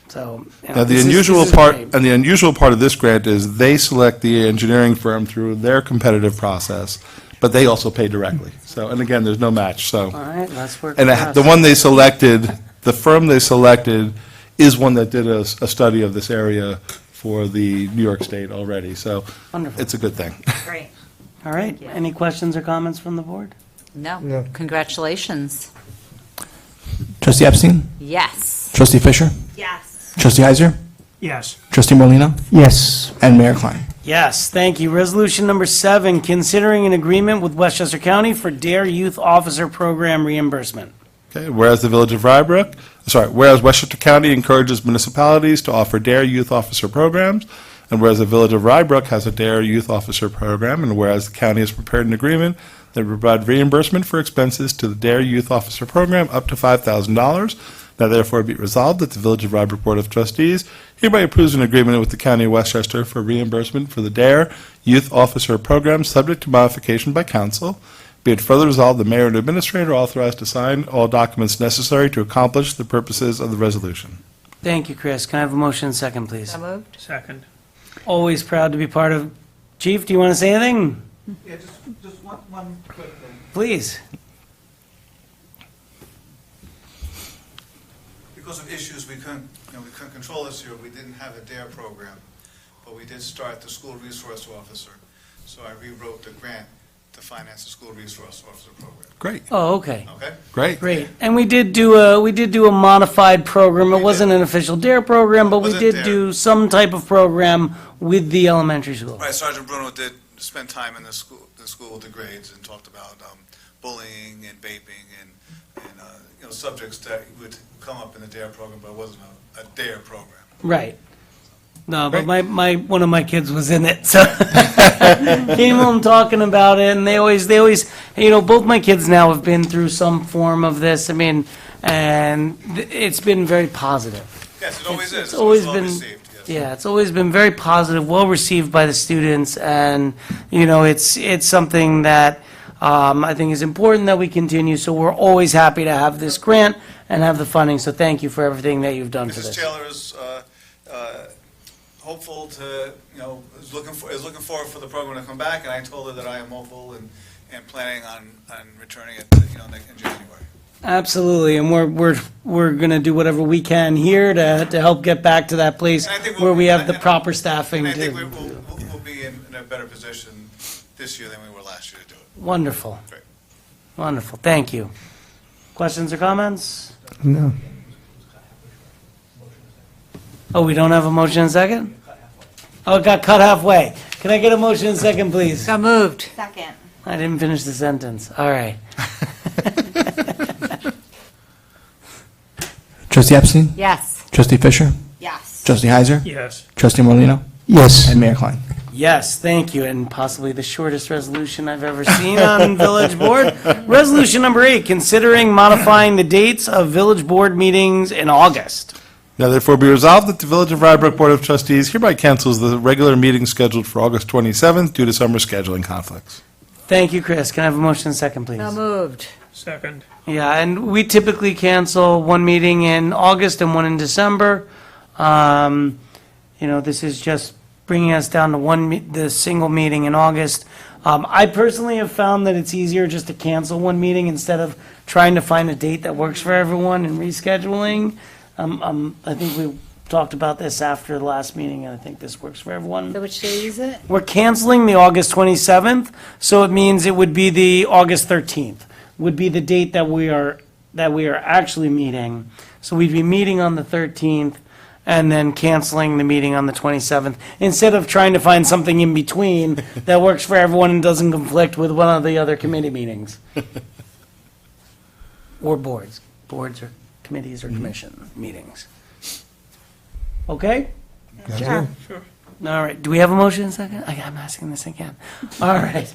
So, Now, the this is unusual part of this grant is they select the engineering firm through their competitive process, but they also pay directly. So, and again, there's no match, so. All right, let's work. And for the us. one they selected, the firm they selected is one that did a study of this area for the New York State already, so Wonderful. it's a good thing. Great. All right, any questions or comments from the board? No, congratulations. Trustee Epstein? Yes. Trustee Fisher? Yes. Trustee Heiser? Yes. Trustee Morlino, Yes. And Mayor Klein. Yes, thank you. Resolution number 7, considering an agreement with Westchester County for DARE Youth Officer Program reimbursement. Okay, whereas Westchester County encourages municipalities to offer DARE Youth Officer programs, and whereas the Village of Rybrook has a DARE Youth Officer program, and whereas the county has prepared an agreement that will provide reimbursement for expenses to the DARE Youth Officer program up to $5,000. Now therefore be it resolved that the Village of Rybrook Board of Trustees hereby approves an agreement with the County of Westchester for reimbursement for the DARE Youth Officer program, subject to modification by council. Be it further resolved, the mayor and administrator are authorized to sign all documents necessary to accomplish the purposes of the resolution. Thank you, Chris. Can I have a motion second, please? So moved? Second. Always proud to be part of. Chief, do you want to say anything? Yeah, just one quick thing. Please. Because of issues we couldn't control this year, we didn't have a DARE program, but we did start the school resource officer. So I rewrote the grant to finance the school resource officer program. Great, Oh, okay. Okay? great. Great. And we did do a modified program. It wasn't an official DARE program, but we Wasn't did DARE. do some type of program with the elementary school. Right, Sergeant Bruno did spend time in the school with the grades and talked about bullying and vaping and subjects that would come up in the DARE program, but it wasn't a DARE program. Right. No, but one of my kids was in it, so came home talking about it, and they always, both my kids now have been through some form of this. I mean, and it's been very positive. Yes, it always is. It's always well been received, yes. Yeah, it's always been very positive, well-received by the students, and, it's something that I think is important that we continue, so we're always happy to have this grant and have the funding, so thank you for everything that you've done for Mrs. this. Taylor is hopeful to, is looking forward for the program to come back, and I told her that I am hopeful and planning on returning it, in January. Absolutely, and we're going to do whatever we can here to help get back to that place And I think where we'll- we have the and- proper staffing. And I think to- we'll be in a better position this year than we were last year to do it. Wonderful. Great. Wonderful, thank you. Questions or comments? No. Oh, we don't have a motion and second? Oh, it got cut halfway. Can I get a motion and second, please? So moved. Second. I didn't finish the sentence. All right. Trustee Epstein? Yes. Trustee Fisher? Yes. Trustee Heiser? Yes. Trustee Morlino, Yes. And Mayor Klein. Yes, thank you, and possibly the shortest resolution I've ever seen on Village Board. Resolution number 8, considering modifying the dates of Village Board meetings in August. Now therefore be resolved that the Village of Rybrook Board of Trustees hereby cancels the regular meeting scheduled for August 27th due to summer scheduling conflicts. Thank you, Chris. Can I have a motion and second, please? So moved. Second. Yeah, and we typically cancel one meeting in August and one in December. This is just bringing us down to the single meeting in August. I personally have found that it's easier just to cancel one meeting instead of trying to find a date that works for everyone and rescheduling. I think we talked about this after the last meeting, and I think this works for everyone. So which day is it? We're canceling the August 27th, so it means it would be the August 13th, would be the date that we are actually meeting. So we'd be meeting on the 13th and then canceling the meeting on the 27th, instead of trying to find something in between that works for everyone and doesn't conflict with one of the other committee meetings. Or boards or committees or commission meetings. Okay? Sure. All right, do we have a motion in a second? I'm asking this again. All right.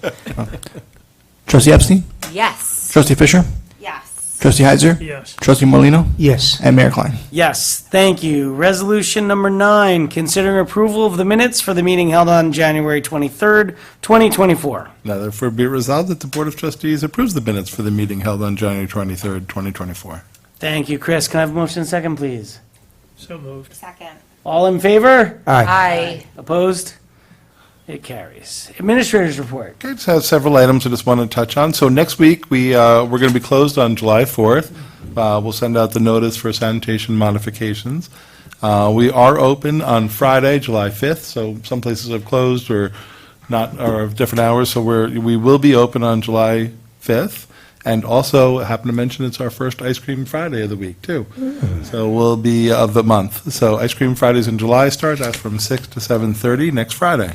Trustee Epstein? Yes. Trustee Fisher? Yes. Trustee Heiser? Yes. Trustee Morlino, Yes. And Mayor Klein. Yes, thank you. Resolution number 9, considering approval of the minutes for the meeting held on January 23rd, 2024. Now therefore be it resolved that the Board of Trustees approves the minutes for the meeting held on January 23rd, 2024. Thank you, Chris. Can I have a motion second, please? So moved. Second. All in favor? Aye. Opposed? It carries. Administrators report. Okay, just have several items I just want to touch on. So next week, we're going to be closed on July 4th. We'll send out the notice for sanitation modifications. We are open on Friday, July 5th, so some places have closed or not, or have different hours, so we will be open on July 5th. And also, I happen to mention it's our first Ice Cream Friday of the week, too. So we'll be of the month. So Ice Cream Fridays in July start, that's from 6 to 7:30 next Friday.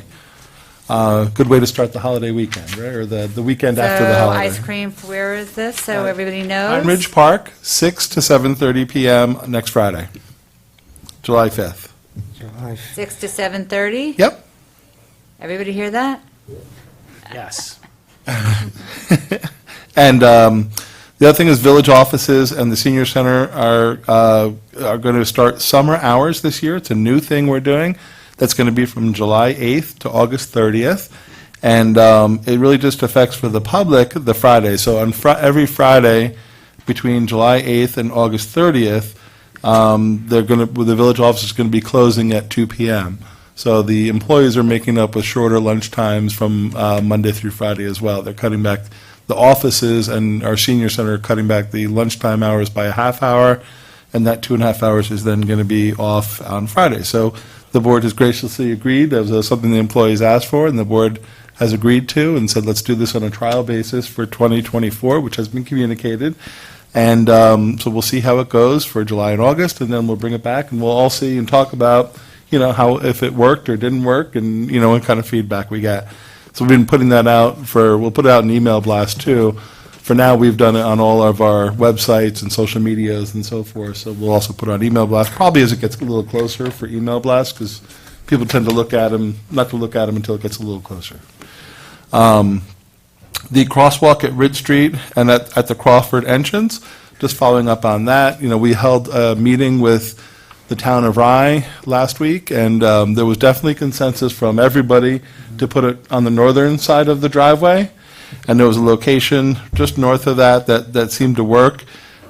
Good way to start the holiday weekend, right, or the weekend after the So holiday. ice cream, where is this, so everybody knows? Pine Ridge Park, 6 to 7:30 PM next Friday, July 5th. 6 to 7:30? Yep. Everybody hear that? Yes. And the other thing is village offices and the senior center are going to start summer hours this year. It's a new thing we're doing. That's going to be from July 8th to August 30th. And it really just affects for the public the Friday. So on every Friday between July 8th and August 30th, the village office is going to be closing at 2 p.m. So the employees are making up with shorter lunch times from Monday through Friday as well. They're cutting back the offices, and our senior center are cutting back the lunchtime hours by a half hour, and that 2.5 hours is then going to be off on Friday. So the board has graciously agreed. That was something the employees asked for, and the board has agreed to and said, let's do this on a trial basis for 2024, which has been communicated. And so we'll see how it goes for July and August, and then we'll bring it back, and we'll all see and talk about, how, if it worked or didn't work, and, what kind of feedback we get. So we've been putting that out we'll put it out in email blast too. For now, we've done it on all of our websites and social medias and so forth, so we'll also put it on email blast, probably as it gets a little closer for email blast, because people tend to look at them, not to look at them until it gets a little closer. The crosswalk at Ridge Street and at the Crawford entrance, just following up on that, we held a meeting with the town of Rye last week, and there was definitely consensus from everybody to put it on the northern side of the driveway. And there was a location just north of that seemed to work.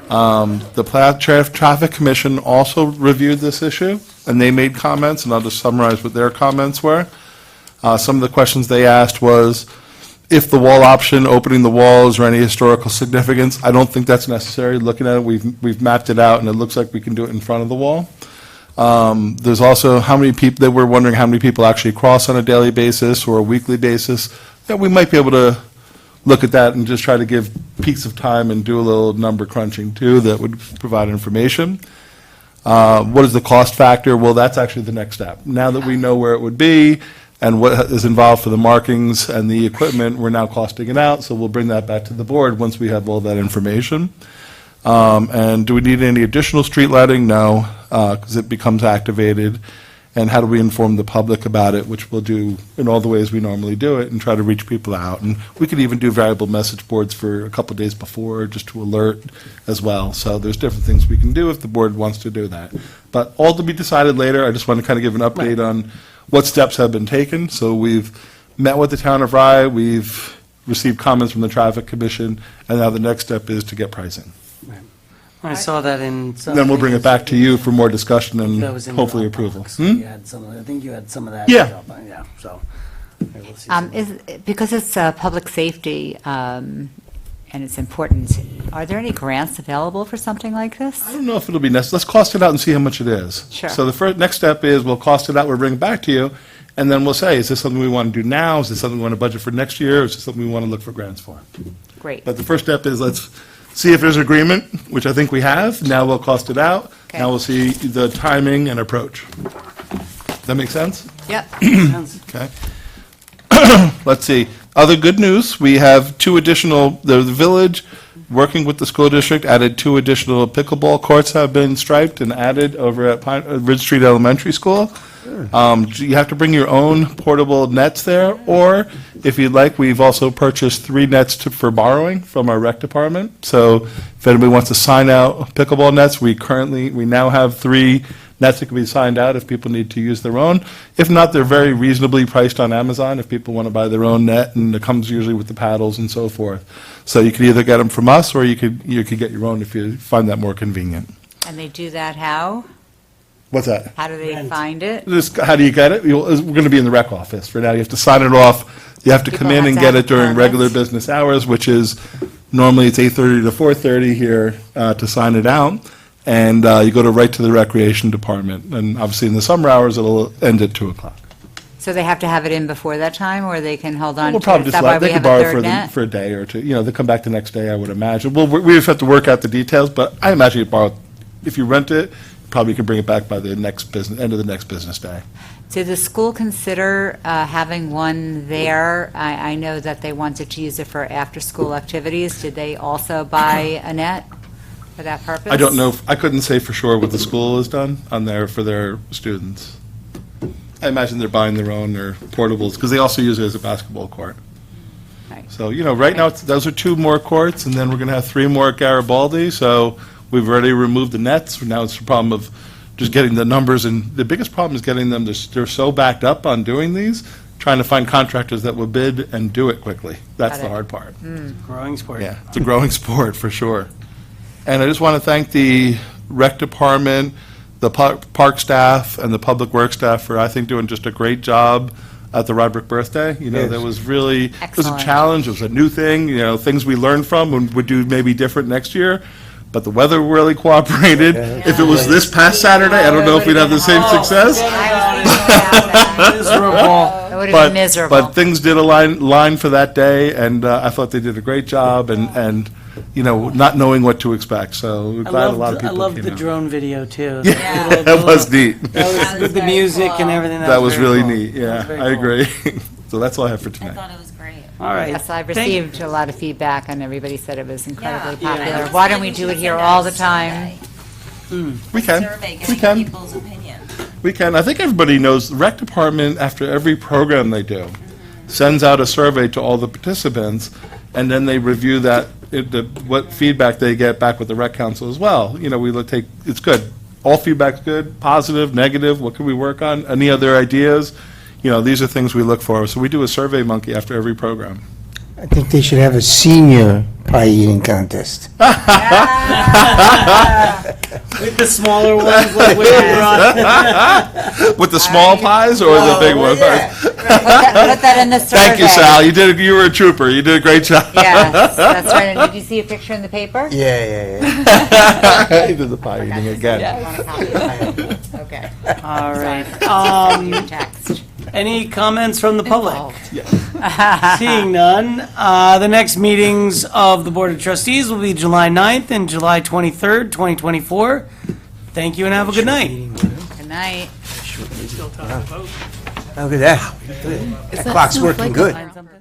The Traffic Commission also reviewed this issue, and they made comments, and I'll just summarize what their comments were. Some of the questions they asked was, if the wall option, opening the walls, or any historical significance, I don't think that's necessary. Looking at it, we've mapped it out, and it looks like we can do it in front of the wall. There's also how many people, they were wondering how many people actually cross on a daily basis or a weekly basis. That we might be able to look at that and just try to give peaks of time and do a little number crunching too that would provide information. What is the cost factor? Well, that's actually the next step. Now that we know where it would be and what is involved for the markings and the equipment, we're now costing it out, so we'll bring that back to the board once we have all that information. And do we need any additional street lighting? No, because it becomes activated. And how do we inform the public about it, which we'll do in all the ways we normally do it and try to reach people out. And we could even do variable message boards for a couple of days before just to alert as well. So there's different things we can do if the board wants to do that. But all to be decided later. I just want to kind of give an update on what steps have been taken. So we've met with the town of Rye, we've received comments from the Traffic Commission, and now the next step is to get pricing. I saw that in. Then we'll bring it back to you for more discussion and That was in hopefully Dropbox. approval. You had some of, I think you had some of that. Yeah. Yeah, so. maybe we'll see some. Because it's public safety and it's important, are there any grants available for something like I this? don't know if it'll be necessary. Let's cost it out and see how much it is. Sure. So the next step is we'll cost it out, we'll bring it back to you, and then we'll say, is this something we want to do now? Is this something we want to budget for next year? Or is this something we want to look for grants for? Great. But the first step is let's see if there's agreement, which I think we have. Now we'll cost it out. Okay. Now we'll see the timing and approach. Does that make sense? Yep. Okay. Let's see. Other good news, we have two additional, the village, working with the school district, added two additional pickleball courts have been striped and added over at Ridge Street Elementary School. You have to bring your own portable nets there, or if you'd like, we've also purchased 3 nets for borrowing from our rec department. So if anybody wants to sign out pickleball nets, we now have 3 nets that can be signed out if people need to use their own. If not, they're very reasonably priced on Amazon if people want to buy their own net, and it comes usually with the paddles and so forth. So you could either get them from us, or you could get your own if you find that more convenient. And they do that how? What's that? How do they find it? How do you get it? We're going to be in the rec office. For now, you have to sign it off. You have to come People in have and to get have it during permits. regular business hours, which is, normally it's 8:30 to 4:30 here to sign it out. And you go right to the recreation department. And obviously, in the summer hours, it'll end at 2 o'clock. So they have to have it in before that time, or they can hold on to We'll it? probably Is just that why let, they we could have a borrow third net? for a day or two. They'll come back the next day, I would imagine. Well, we just have to work out the details, but I imagine you borrow, if you rent it, probably can bring it back by the end of the next business day. Did the school consider having one there? I know that they wanted to use it for after-school activities. Did they also buy a net for that purpose? I don't know, I couldn't say for sure what the school has done on there for their students. I imagine they're buying their own, their portables, because they also use it as a basketball court. Right. So, right now, those are 2 more courts, and then we're going to have 3 more at Garibaldi, so we've already removed the nets. Now it's the problem of just getting the numbers, and the biggest problem is getting them, they're so backed up on doing these, trying to find contractors that will bid and do it quickly. That's Got the it. hard part. Growing sport. Yeah, it's a growing sport, for sure. And I just want to thank the rec department, the park staff, and the public works staff for, I think, doing just a great job at the Rybrook birthday. That was really, it was a Excellent. challenge, it was a new thing, things we learned from and would do maybe different next year. But the weather really cooperated. If it was this past Saturday, I don't know if we'd have the same success. Miserable. It would have But been miserable. But things did align for that day, and I thought they did a great job, and not knowing what to expect. So we're glad a lot of I people loved came the out. drone video, too. Yeah, that was neat. That was with the music and everything. That was very really cool. neat, That yeah, was very I cool. agree. So that's all I have for I tonight. thought it was great. All right. Yes, I've Thank- received a lot of feedback, and everybody said it was incredibly Yeah. popular. Yeah. Why don't we do it here all the time? We can, Survey, we getting can, people's opinion. we can. I think everybody knows, the rec department, after every program they do, sends out a survey to all the participants, and then they review that, what feedback they get back with the rec council as well. It's good. all feedback's good, positive, negative, what can we work on? Any other ideas? These are things we look for. So we do a Survey Monkey after every program. I think they should have a senior pie eating contest. With the smaller ones, like we brought. With the small pies or the big ones? Put that in the survey. Thank you, Sal. You were a trooper. You did a great job. Yes, that's right. And did you see a picture in the paper? Yeah. He did the pie eating again. Okay. All right. Your text. Any comments from the public? Seeing none, the next meetings of the Board of Trustees will be July 9th and July 23rd, 2024. Thank you and have a good night. Good night. Look at that. That clock's working good. Find something?